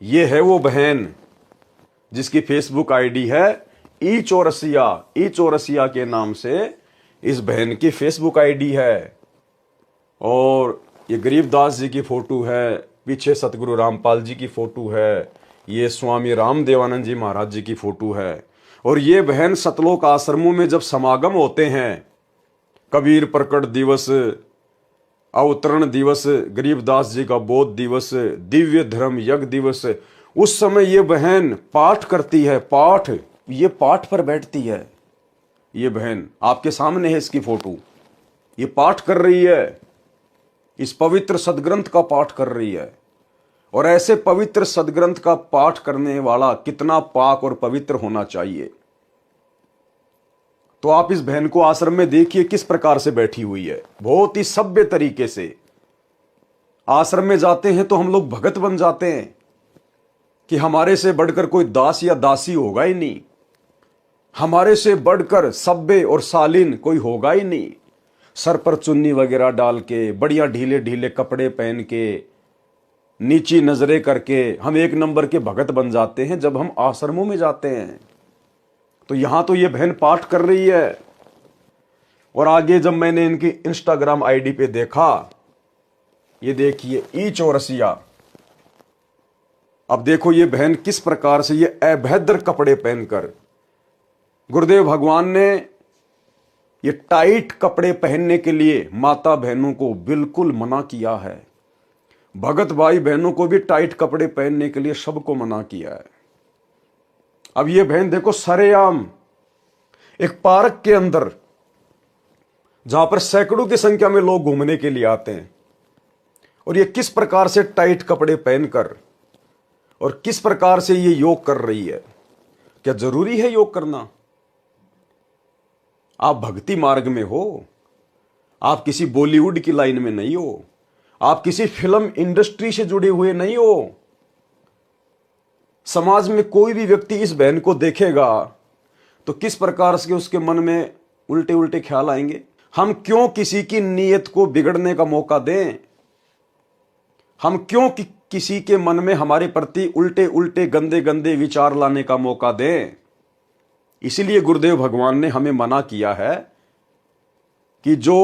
ये है वो बहन जिसकी फेसबुक आईडी है ई चौरसिया। ई चौरसिया के नाम से इस बहन की फेसबुक आईडी है। और ये गरीबदास जी की फोटो है, पीछे सतगुरु रामपाल जी की फोटो है, ये स्वामी रामदेवानंद जी महाराज जी की फोटो है। और ये बहन सतलोक आश्रमों में जब समागम होते हैं, कबीर प्रकट दिवस, अवतरण दिवस, गरीबदास जी का बोध दिवस, दिव्य धर्म यज्ञ दिवस, उस समय ये बहन पाठ करती है। पाठ, ये पाठ पर बैठती है। ये बहन आपके सामने है, इसकी फोटो। ये पाठ कर रही है, इस पवित्र सदग्रंथ का पाठ कर रही है। और ऐसे पवित्र सदग्रंथ का पाठ करने वाला कितना पाक और पवित्र होना चाहिए। तो आप इस बहन को आश्रम में देखिए किस प्रकार से बैठी हुई है, बहुत ही सभ्य तरीके से। आश्रम में जाते हैं तो हम लोग भगत बन जाते हैं कि हमारे से बढ़कर कोई दास या दासी होगा ही नहीं, हमारे से बढ़कर सभ्य और शालीन कोई होगा ही नहीं। सर पर चुन्नी वगैरह डाल के, बढ़िया ढीले ढीले कपड़े पहन के, नीची नजरें करके हम एक नंबर के भगत बन जाते हैं जब हम आश्रमों में जाते हैं। तो यहां तो ये बहन पाठ कर रही है। और आगे जब मैंने इनकी इंस्टाग्राम आईडी पे देखा, ये देखिए ई चौरसिया। अब देखो ये बहन किस प्रकार से ये अभद्र कपड़े पहनकर, गुरुदेव भगवान ने ये टाइट कपड़े पहनने के लिए माता बहनों को बिल्कुल मना किया है। भगत भाई बहनों को भी टाइट कपड़े पहनने के लिए सबको मना किया है। अब ये बहन देखो सरेआम एक पार्क के अंदर, जहां पर सैकड़ों की संख्या में लोग घूमने के लिए आते हैं, और ये किस प्रकार से टाइट कपड़े पहनकर और किस प्रकार से ये योग कर रही है। क्या जरूरी है योग करना? आप भक्ति मार्ग में हो, आप किसी बॉलीवुड की लाइन में नहीं हो, आप किसी फिल्म इंडस्ट्री से जुड़े हुए नहीं हो। समाज में कोई भी व्यक्ति इस बहन को देखेगा तो किस प्रकार से उसके मन में उल्टे उल्टे ख्याल आएंगे। हम क्यों किसी की नीयत को बिगड़ने का मौका दें? हम क्यों किसी के मन में हमारे प्रति उल्टे उल्टे गंदे गंदे विचार लाने का मौका दें? इसीलिए गुरुदेव भगवान ने हमें मना किया है कि जो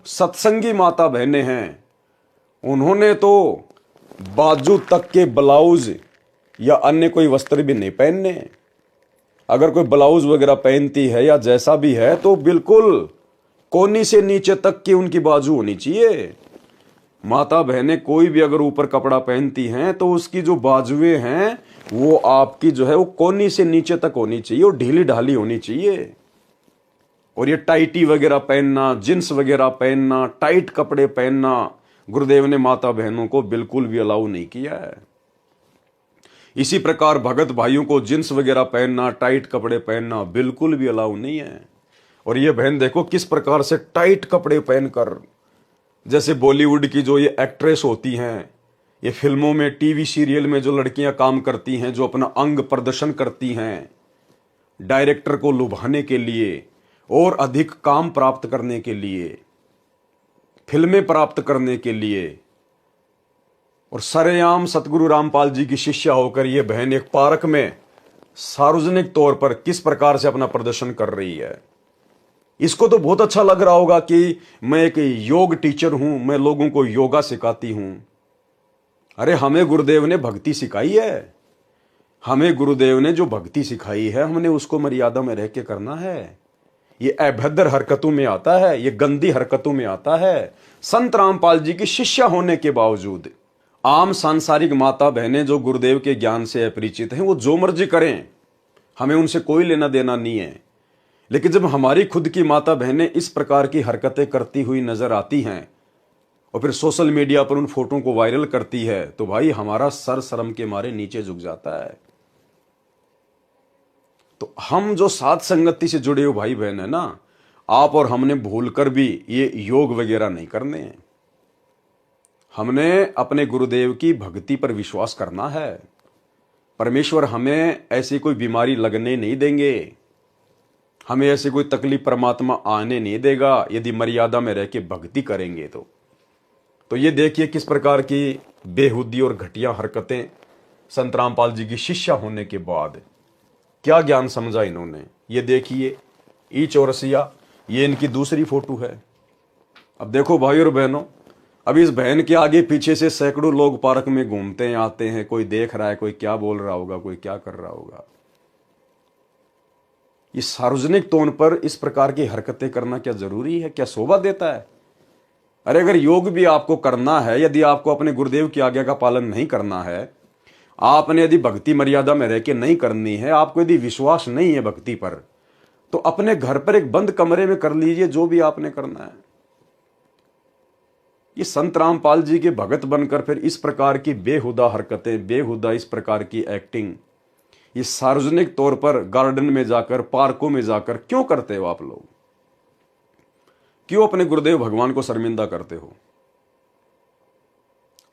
सत्संगी माता बहनें हैं, उन्होंने तो बाजू तक के ब्लाउज या अन्य कोई वस्त्र भी नहीं पहनने। अगर कोई ब्लाउज वगैरह पहनती है या जैसा भी है तो बिल्कुल कोहनी से नीचे तक की उनकी बाजू होनी चाहिए। माता बहनें कोई भी अगर ऊपर कपड़ा पहनती हैं तो उसकी जो बाजुएं हैं वो आपकी जो है वो कोहनी से नीचे तक होनी चाहिए और ढीली ढाली होनी चाहिए। और ये टाइटी वगैरह पहनना, जींस वगैरह पहनना, टाइट कपड़े पहनना गुरुदेव ने माता बहनों को बिल्कुल भी अलाउ नहीं किया है। इसी प्रकार भगत भाइयों को जींस वगैरह पहनना, टाइट कपड़े पहनना बिल्कुल भी अलाउ नहीं है। और ये बहन देखो किस प्रकार से टाइट कपड़े पहनकर, जैसे बॉलीवुड की जो ये एक्ट्रेस होती हैं, ये फिल्मों में टीवी सीरियल में जो लड़कियां काम करती हैं, जो अपना अंग प्रदर्शन करती हैं डायरेक्टर को लुभाने के लिए और अधिक काम प्राप्त करने के लिए, फिल्में प्राप्त करने के लिए। और सरेआम सतगुरु रामपाल जी की शिष्या होकर ये बहन एक पार्क में सार्वजनिक तौर पर किस प्रकार से अपना प्रदर्शन कर रही है। इसको तो बहुत अच्छा लग रहा होगा कि मैं एक योग टीचर हूं, मैं लोगों को योगा सिखाती हूं। अरे हमें गुरुदेव ने भक्ति सिखाई है। हमें गुरुदेव ने जो भक्ति सिखाई है हमने उसको मर्यादा में रह के करना है। ये अभद्र हरकतों में आता है, ये गंदी हरकतों में आता है। संत रामपाल जी की शिष्या होने के बावजूद आम सांसारिक माता बहनें जो गुरुदेव के ज्ञान से अपरिचित हैं, वो जो मर्जी करें, हमें उनसे कोई लेना देना नहीं है। लेकिन जब हमारी खुद की माता बहनें इस प्रकार की हरकतें करती हुई नजर आती हैं और फिर सोशल मीडिया पर उन फोटो को वायरल करती है, तो भाई हमारा सर शर्म के मारे नीचे झुक जाता है। तो हम जो साथ संगति से जुड़े हुए भाई बहन है ना, आप और हमने भूलकर भी ये योग वगैरह नहीं करने हैं। हमने अपने गुरुदेव की भक्ति पर विश्वास करना है। परमेश्वर हमें ऐसी कोई बीमारी लगने नहीं देंगे, हमें ऐसी कोई तकलीफ परमात्मा आने नहीं देगा यदि मर्यादा में रह के भक्ति करेंगे। तो ये देखिए किस प्रकार की बेहुदी और घटिया हरकतें संत रामपाल जी की शिष्या होने के बाद क्या ज्ञान समझा इन्होंने। ये देखिए ई चौरसिया, ये इनकी दूसरी फोटो है। अब देखो भाई और बहनों, अब इस बहन के आगे पीछे से सैकड़ों लोग पार्क में घूमते हैं, आते हैं, कोई देख रहा है, कोई क्या बोल रहा होगा, कोई क्या कर रहा होगा। ये सार्वजनिक तौर पर इस प्रकार की हरकतें करना क्या जरूरी है? क्या शोभा देता है? अरे अगर योग भी आपको करना है, यदि आपको अपने गुरुदेव की आज्ञा का पालन नहीं करना है, आपने यदि भक्ति मर्यादा में रह के नहीं करनी है, आपको यदि विश्वास नहीं है भक्ति पर, तो अपने घर पर एक बंद कमरे में कर लीजिए जो भी आपने करना है। ये संत रामपाल जी के भगत बनकर फिर इस प्रकार की बेहुदा हरकतें, बेहुदा इस प्रकार की एक्टिंग, ये सार्वजनिक तौर पर गार्डन में जाकर, पार्कों में जाकर क्यों करते हो आप लोग? क्यों अपने गुरुदेव भगवान को शर्मिंदा करते हो?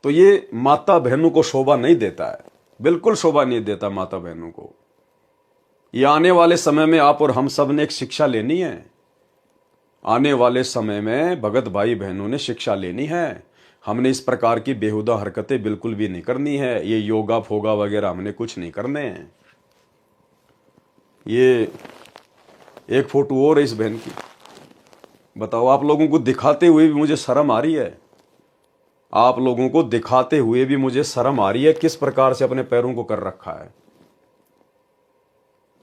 तो ये माता बहनों को शोभा नहीं देता है, बिल्कुल शोभा नहीं देता माता बहनों को। ये आने वाले समय में आप और हम सब ने एक शिक्षा लेनी है। आने वाले समय में भगत भाई बहनों ने शिक्षा लेनी है। हमने इस प्रकार की बेहुदा हरकतें बिल्कुल भी नहीं करनी है। ये योगा फोगा वगैरह हमने कुछ नहीं करने हैं। ये एक फोटो और है इस बहन की। बताओ, आप लोगों को दिखाते हुए भी मुझे शर्म आ रही है। आप लोगों को दिखाते हुए भी मुझे शर्म आ रही है किस प्रकार से अपने पैरों को कर रखा है।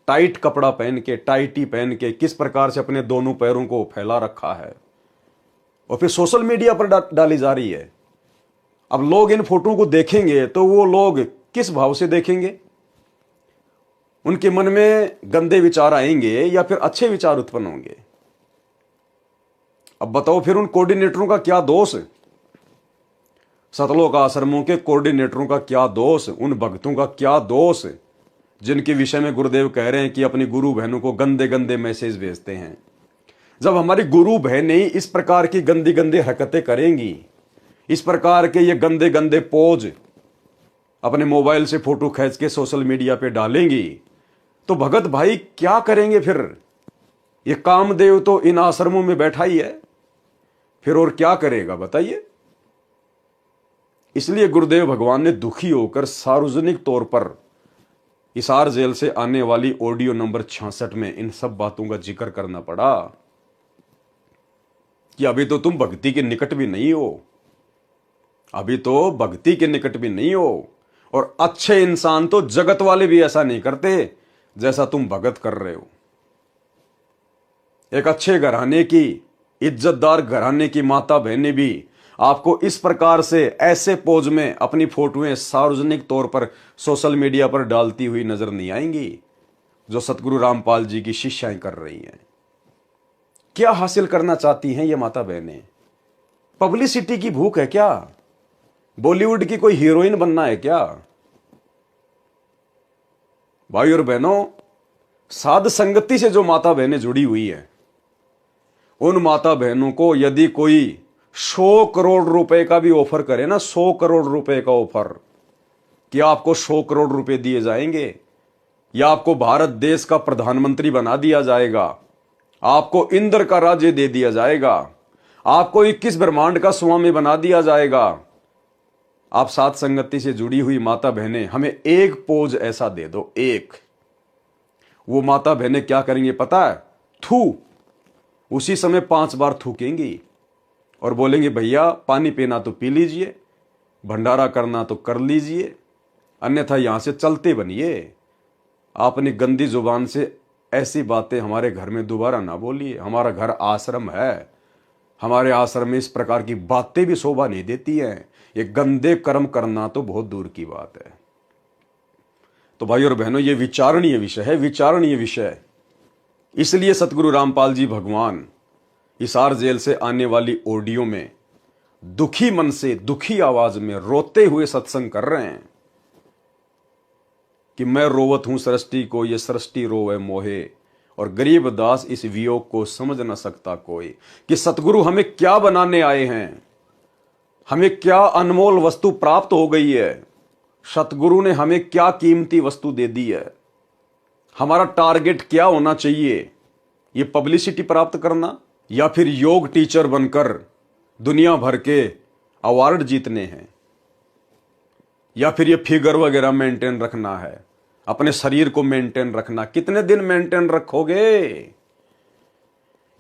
टाइट कपड़ा पहन के, टाइटी पहन के किस प्रकार से अपने दोनों पैरों को फैला रखा है और फिर सोशल मीडिया पर डाली जा रही है। अब लोग इन फोटो को देखेंगे तो वो लोग किस भाव से देखेंगे? उनके मन में गंदे विचार आएंगे या फिर अच्छे विचार उत्पन्न होंगे? अब बताओ, फिर उन कोऑर्डिनेटरों का क्या दोष? सतलोक आश्रमों के कोऑर्डिनेटरों का क्या दोष? उन भक्तों का क्या दोष जिनके विषय में गुरुदेव कह रहे हैं कि अपनी गुरु बहनों को गंदे गंदे मैसेज भेजते हैं? जब हमारी गुरु बहनें इस प्रकार की गंदी गंदी हरकतें करेंगी, इस प्रकार के ये गंदे गंदे पोज अपने मोबाइल से फोटो खींच के सोशल मीडिया पे डालेंगी, तो भगत भाई क्या करेंगे फिर? ये कामदेव तो इन आश्रमों में बैठा ही है, फिर और क्या करेगा बताइए? इसलिए गुरुदेव भगवान ने दुखी होकर सार्वजनिक तौर पर हिसार जेल से आने वाली ऑडियो नंबर 66 में इन सब बातों का जिक्र करना पड़ा कि अभी तो तुम भक्ति के निकट भी नहीं हो, अभी तो भक्ति के निकट भी नहीं हो। और अच्छे इंसान तो जगत वाले भी ऐसा नहीं करते जैसा तुम भगत कर रहे हो। एक अच्छे घराने की, इज्जतदार घराने की माता बहनें भी आपको इस प्रकार से ऐसे पोज में अपनी फोटोएं सार्वजनिक तौर पर सोशल मीडिया पर डालती हुई नजर नहीं आएंगी जो सतगुरु रामपाल जी की शिष्याएं कर रही हैं। क्या हासिल करना चाहती हैं ये माता बहनें? पब्लिसिटी की भूख है क्या? बॉलीवुड की कोई हीरोइन बनना है क्या? भाई और बहनों, साध संगति से जो माता बहनें जुड़ी हुई है, उन माता बहनों को यदि कोई 100 करोड़ रुपए का भी ऑफर करे ना, 100 करोड़ रुपए का ऑफर, कि आपको 100 करोड़ रुपए दिए जाएंगे या आपको भारत देश का प्रधानमंत्री बना दिया जाएगा, आपको इंद्र का राज्य दे दिया जाएगा, आपको 21 ब्रह्मांड का स्वामी बना दिया जाएगा, आप साथ संगति से जुड़ी हुई माता बहनें हमें एक पोज ऐसा दे दो, एक। वो माता बहनें क्या करेंगे पता है? थू, उसी समय 5 बार थूकेंगी और बोलेंगे भैया पानी पीना तो पी लीजिए, भंडारा करना तो कर लीजिए, अन्यथा यहां से चलते बनिए। आपने गंदी जुबान से ऐसी बातें हमारे घर में दोबारा ना बोलिए। हमारा घर आश्रम है, हमारे आश्रम में इस प्रकार की बातें भी शोभा नहीं देती हैं। ये गंदे कर्म करना तो बहुत दूर की बात है। तो भाई और बहनों, ये विचारणीय विषय है, विचारणीय विषय। इसलिए सतगुरु रामपाल जी भगवान हिसार जेल से आने वाली ऑडियो में दुखी मन से, दुखी आवाज में, रोते हुए सत्संग कर रहे हैं कि मैं रोवत हूं सृष्टि को, ये सृष्टि रोवे मोहे, और गरीब दास इस वियोग को समझ न सकता कोई। कि सतगुरु हमें क्या बनाने आए हैं, हमें क्या अनमोल वस्तु प्राप्त हो गई है, सतगुरु ने हमें क्या कीमती वस्तु दे दी है, हमारा टारगेट क्या होना चाहिए? ये पब्लिसिटी प्राप्त करना या फिर योग टीचर बनकर दुनिया भर के अवार्ड जीतने हैं? या फिर ये फिगर वगैरह मेंटेन रखना है, अपने शरीर को मेंटेन रखना, कितने दिन मेंटेन रखोगे?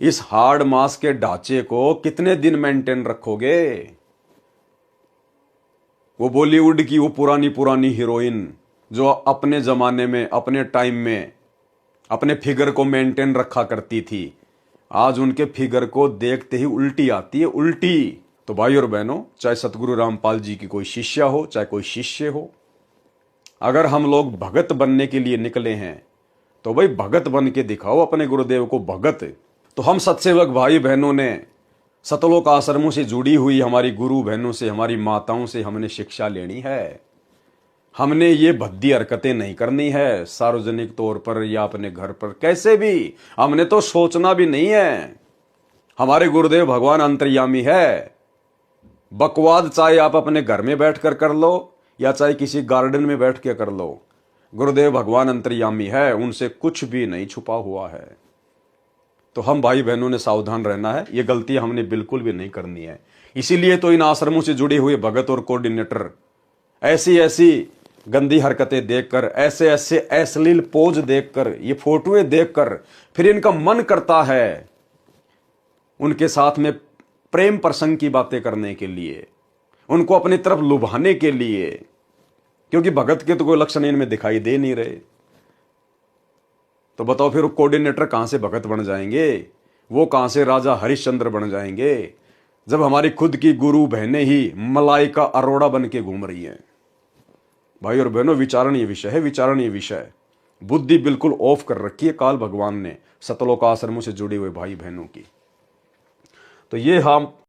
इस हार्ड मास के ढांचे को कितने दिन मेंटेन रखोगे? वो बॉलीवुड की वो पुरानी पुरानी हीरोइन जो अपने जमाने में, अपने टाइम में अपने फिगर को मेंटेन रखा करती थी, आज उनके फिगर को देखते ही उल्टी आती है, उल्टी। तो भाई और बहनों, चाहे सतगुरु रामपाल जी की कोई शिष्या हो, चाहे कोई शिष्य हो, अगर हम लोग भगत बनने के लिए निकले हैं तो भाई भगत बन के दिखाओ अपने गुरुदेव को भगत। तो हम सत्सेवक भाई बहनों ने सतलोक आश्रमों से जुड़ी हुई हमारी गुरु बहनों से, हमारी माताओं से हमने शिक्षा लेनी है। हमने ये भद्दी हरकतें नहीं करनी है सार्वजनिक तौर पर या अपने घर पर, कैसे भी हमने तो सोचना भी नहीं है। हमारे गुरुदेव भगवान अंतर्यामी है। बकवाद चाहे आप अपने घर में बैठकर कर लो या चाहे किसी गार्डन में बैठ के कर लो, गुरुदेव भगवान अंतर्यामी है, उनसे कुछ भी नहीं छुपा हुआ है। तो हम भाई बहनों ने सावधान रहना है, ये गलती हमने बिल्कुल भी नहीं करनी है। इसीलिए तो इन आश्रमों से जुड़े हुए भगत और कोऑर्डिनेटर ऐसी ऐसी गंदी हरकतें देखकर, ऐसे ऐसे अश्लील पोज देखकर, ये फोटोएं देखकर फिर इनका मन करता है उनके साथ में प्रेम प्रसंग की बातें करने के लिए, उनको अपनी तरफ लुभाने के लिए, क्योंकि भगत के तो कोई लक्षण इनमें दिखाई दे नहीं रहे। तो बताओ फिर कोऑर्डिनेटर कहां से भगत बन जाएंगे? वो कहां से राजा हरिश्चंद्र बन जाएंगे, जब हमारी खुद की गुरु बहनें ही मलाइका अरोड़ा बन के घूम रही हैं। भाई और बहनों, विचारणीय विषय है, विचारणीय विषय। बुद्धि बिल्कुल ऑफ कर रखी है काल भगवान ने सतलोक आश्रमों से जुड़े हुए भाई बहनों की। तो ये हम